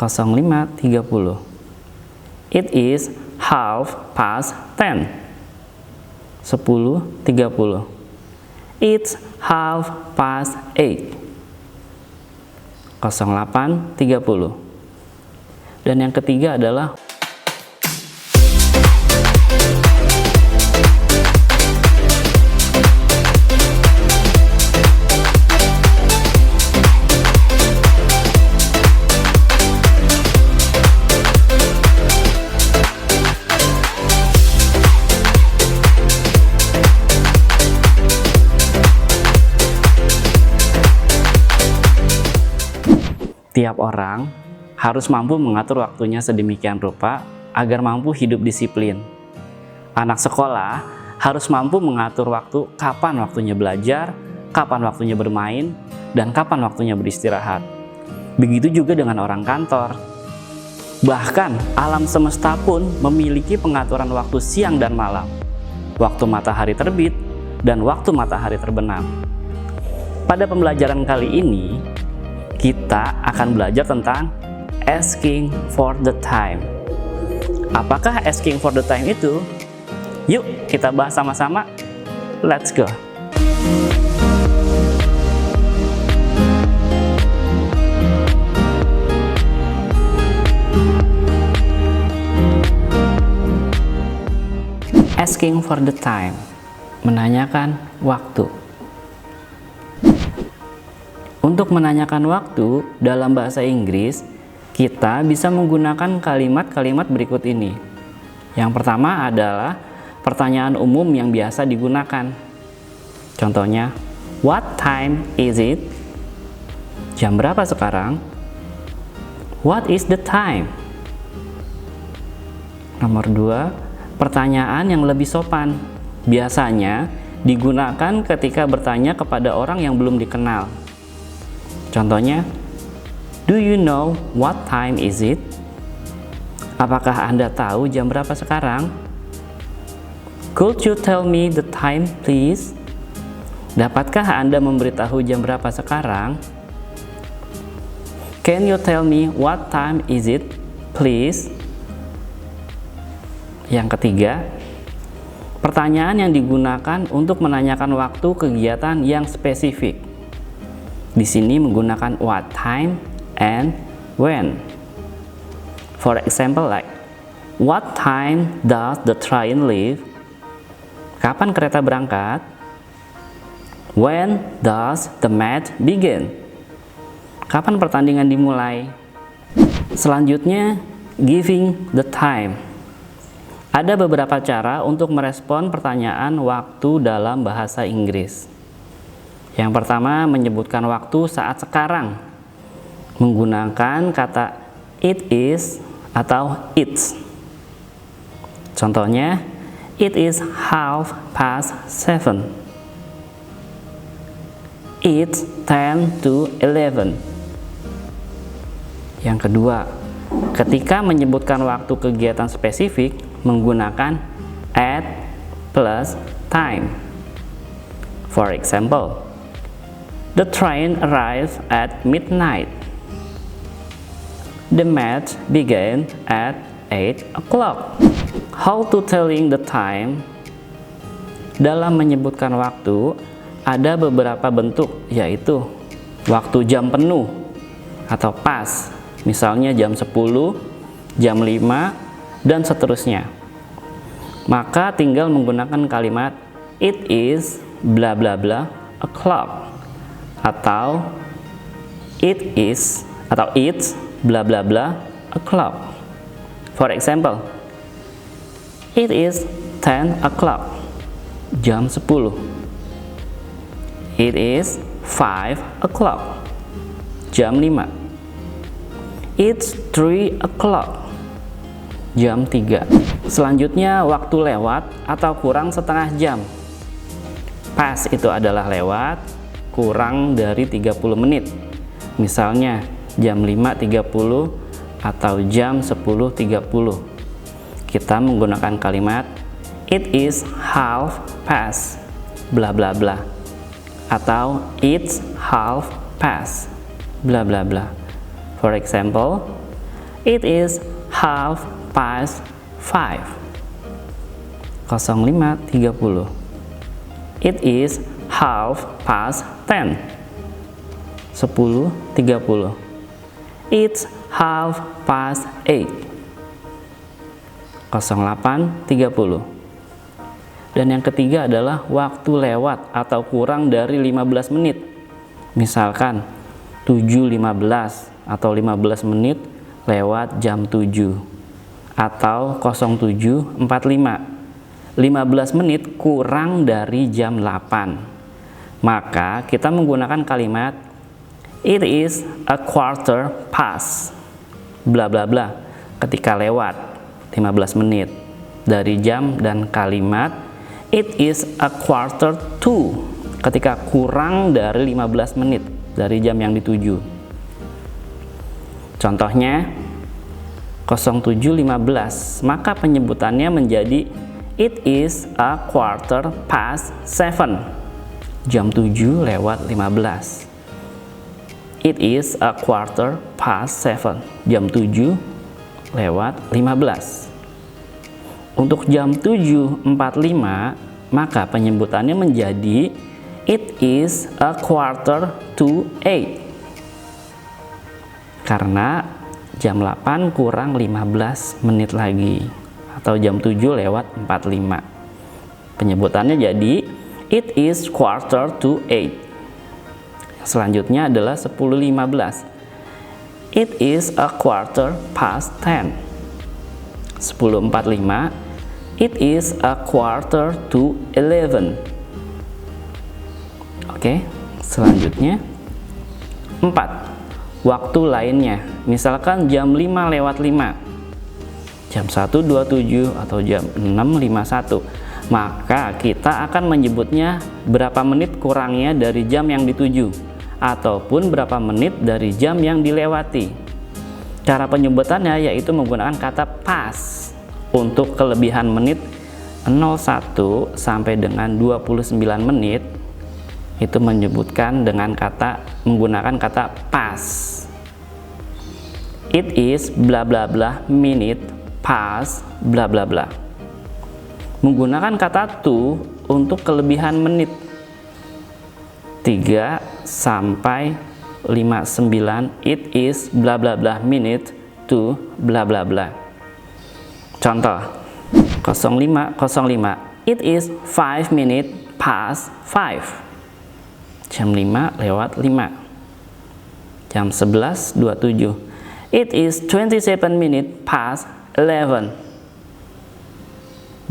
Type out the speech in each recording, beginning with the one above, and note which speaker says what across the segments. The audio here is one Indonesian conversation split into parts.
Speaker 1: 05.30. It is 10:30. 10.30. It's 8:30. 08.30. Dan yang ketiga adalah tiap orang harus mampu mengatur waktunya sedemikian rupa agar mampu hidup disiplin. Anak sekolah harus mampu mengatur waktu kapan waktunya belajar, kapan waktunya bermain, dan kapan waktunya beristirahat. Begitu juga dengan orang kantor. Bahkan alam semesta pun memiliki pengaturan waktu siang dan malam, waktu matahari terbit, dan waktu matahari terbenam. Pada pembelajaran kali ini, kita akan belajar tentang asking for the time. Apakah asking for the time itu? Yuk kita bahas sama-sama. Let's go. Asking for the time, menanyakan waktu. Untuk menanyakan waktu dalam bahasa Inggris, kita bisa menggunakan kalimat-kalimat berikut ini. Yang pertama adalah pertanyaan umum yang biasa digunakan. Contohnya, what time is it? Jam berapa sekarang? What is the time? Nomor 2, pertanyaan yang lebih sopan. Biasanya digunakan ketika bertanya kepada orang yang belum dikenal. Contohnya, do you know what time is it? Apakah Anda tahu jam berapa sekarang? Could you tell me the time, please? Dapatkah Anda memberitahu jam berapa sekarang? Can you tell me what time is it, please? Yang ketiga, pertanyaan yang digunakan untuk menanyakan waktu kegiatan yang spesifik. Di sini menggunakan what time and when. For example, like, what time does the train leave? Kapan kereta berangkat? When does the match begin? Kapan pertandingan dimulai? Selanjutnya, giving the time. Ada beberapa cara untuk merespon pertanyaan waktu dalam bahasa Inggris. Yang pertama, menyebutkan waktu saat sekarang menggunakan kata it is atau it's. Contohnya, it is 7:30. It's 10:11. Yang kedua, ketika menyebutkan waktu kegiatan spesifik menggunakan at plus time. For example, the train arrived at midnight. The match began at 8 o'clock. How to telling the time? Dalam menyebutkan waktu, ada beberapa bentuk, yaitu waktu jam penuh atau pas, misalnya jam 10, jam 5, dan seterusnya. Maka tinggal menggunakan kalimat it is bla bla bla o'clock, atau it is atau it's bla bla bla o'clock. For example, it is 10 o'clock, jam 10. It is 5 o'clock, jam 5. It's 3 o'clock, jam 3. Selanjutnya, waktu lewat atau kurang setengah jam. Pas itu adalah lewat kurang dari 30 menit. Misalnya jam 5.30 atau jam 10.30. Kita menggunakan kalimat it is 1/2 bla bla bla atau it's 1/2 bla bla bla. For example, It is 5:30. 05:30. It is 10:30. 10:30. It's 8:30. 08:30. Dan yang ketiga adalah waktu lewat atau kurang dari 15 menit. Misalkan 7:15 atau 15 menit lewat jam 7 atau 07:45. 15 menit kurang dari jam 8. Maka kita menggunakan kalimat it is a quarter past bla bla bla ketika lewat 15 menit dari jam, dan kalimat it is a quarter to ketika kurang dari 15 menit dari jam yang dituju. Contohnya 07:15, maka penyebutannya menjadi it is a quarter past 7. Jam 7 lewat 15. It is a quarter past 7. Jam 7 lewat 15. Untuk jam 7:45, maka penyebutannya menjadi it is a quarter to 8. Karena jam 8 kurang 15 menit lagi, atau jam 7 lewat 45. Penyebutannya jadi it is quarter to 8. Selanjutnya adalah 10:15. It is a quarter past 10. 10:45. It is a quarter to 11. Oke, selanjutnya 4. Waktu lainnya, misalkan jam 5:05, jam 1:27 atau jam 6:51, maka kita akan menyebutnya berapa menit kurangnya dari jam yang dituju ataupun berapa menit dari jam yang dilewati. Cara penyebutannya yaitu menggunakan kata past. Untuk kelebihan menit 01 sampai dengan 29 menit itu menyebutkan dengan menggunakan kata past. It is bla bla bla minute past bla bla bla. Menggunakan kata to untuk kelebihan menit 3 sampai 59. It is bla bla bla minute to bla bla bla. Contoh 05:05. It is 5 minutes past 5. Jam 5 lewat 5. Jam 11:27. It is 27 minutes past 11.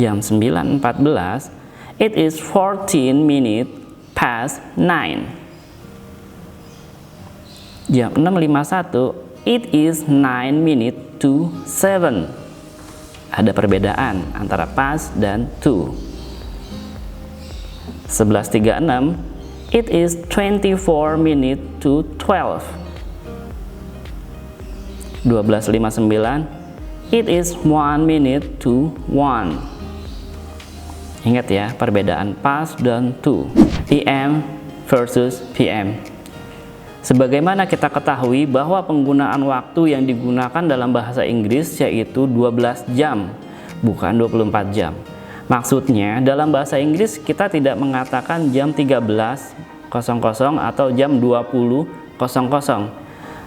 Speaker 1: Jam 9:14. It is 14 minutes past 9. Jam 6:51. It is 9 minutes to 7. Ada perbedaan antara past dan to. 11:36. It is 24 minutes to 12. 12:59. It is 1 minute to 1. Ingat ya, perbedaan past dan to. PM versus PM. Sebagaimana kita ketahui bahwa penggunaan waktu yang digunakan dalam bahasa Inggris yaitu 12 jam, bukan 24 jam. Maksudnya, dalam bahasa Inggris kita tidak mengatakan jam 13.00 atau jam 20.00.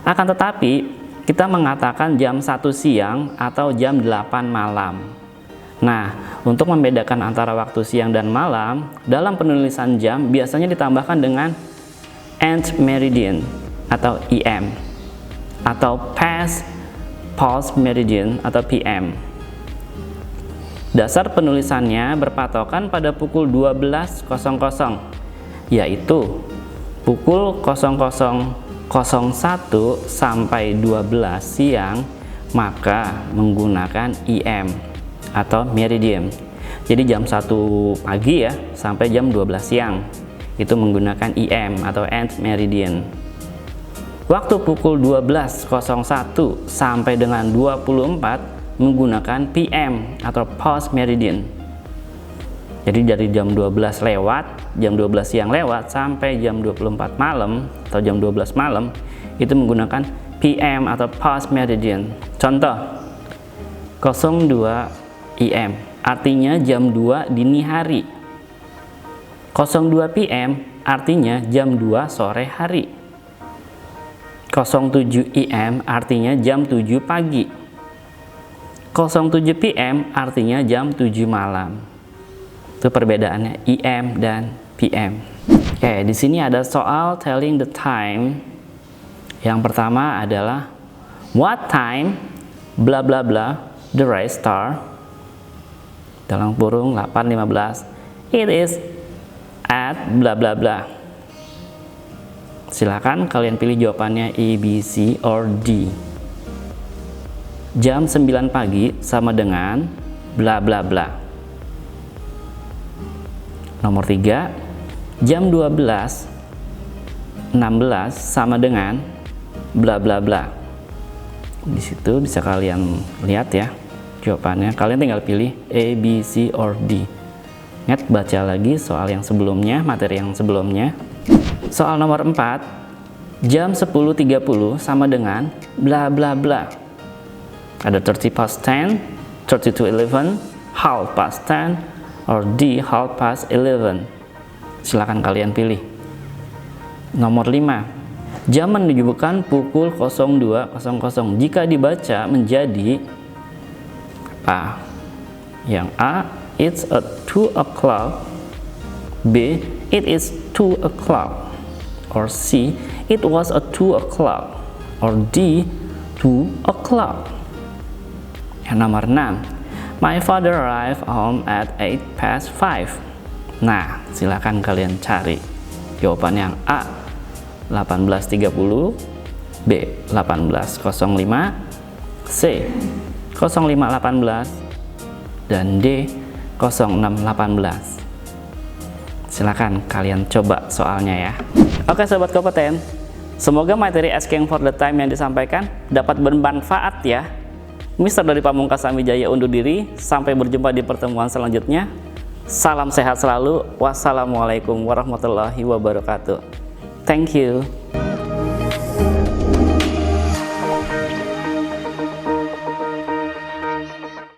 Speaker 1: Akan tetapi, kita mengatakan jam 1 siang atau jam 8 malam. Nah, untuk membedakan antara waktu siang dan malam, dalam penulisan jam biasanya ditambahkan dengan end meridian atau EM atau post meridian atau PM. Dasar penulisannya berpatokan pada pukul 12.00, yaitu pukul 00.01 sampai 12 siang, maka menggunakan EM atau meridian. Jadi jam 1 pagi ya sampai jam 12 siang itu menggunakan EM atau end meridian. Waktu pukul 12.01 sampai dengan 24 menggunakan PM atau post meridian. Jadi dari jam 12 lewat, jam 12 siang lewat sampai jam 24 malam atau jam 12 malam itu menggunakan PM atau past meridian. Contoh, 02 IM artinya jam 2 dini hari. 02 PM artinya jam 2 sore hari. 07 IM artinya jam 7 pagi. 07 PM artinya jam 7 malam. Itu perbedaannya IM dan PM. Oke, di sini ada soal telling the time. Yang pertama adalah what time bla bla bla the race start, dalam kurung 8.15, it is at bla bla bla. Silakan kalian pilih jawabannya A, B, C, or D. Jam 9 pagi sama dengan bla bla bla. Nomor 3, jam 12.16 sama dengan bla bla bla. Di situ bisa kalian lihat ya jawabannya. Kalian tinggal pilih A, B, C, or D. Ingat baca lagi soal yang sebelumnya, materi yang sebelumnya. Soal nomor 4, jam 10.30 sama dengan bla bla bla. Ada 30 past 10, 30 to 11, half past 10, or D, half past 11. Silakan kalian pilih. Nomor 5, jam menunjukkan pukul 02.00 jika dibaca menjadi A. Yang A, it's at 2 o'clock. B, it is 2 o'clock. Or C, it was at 2 o'clock. Or D, 2 o'clock. Yang nomor 6, my father arrived home at 5:08. Nah, silakan kalian cari jawaban yang A 18.30, B 18.05, C 05.18, dan D 06.18. Silakan kalian coba soalnya ya. Oke sobat kompeten, semoga materi Asking for the Time yang disampaikan dapat bermanfaat ya. Mister dari Pamungkas Amijaya undur diri, sampai berjumpa di pertemuan selanjutnya. Salam sehat selalu. Wassalamualaikum warahmatullahi wabarakatuh. Thank you.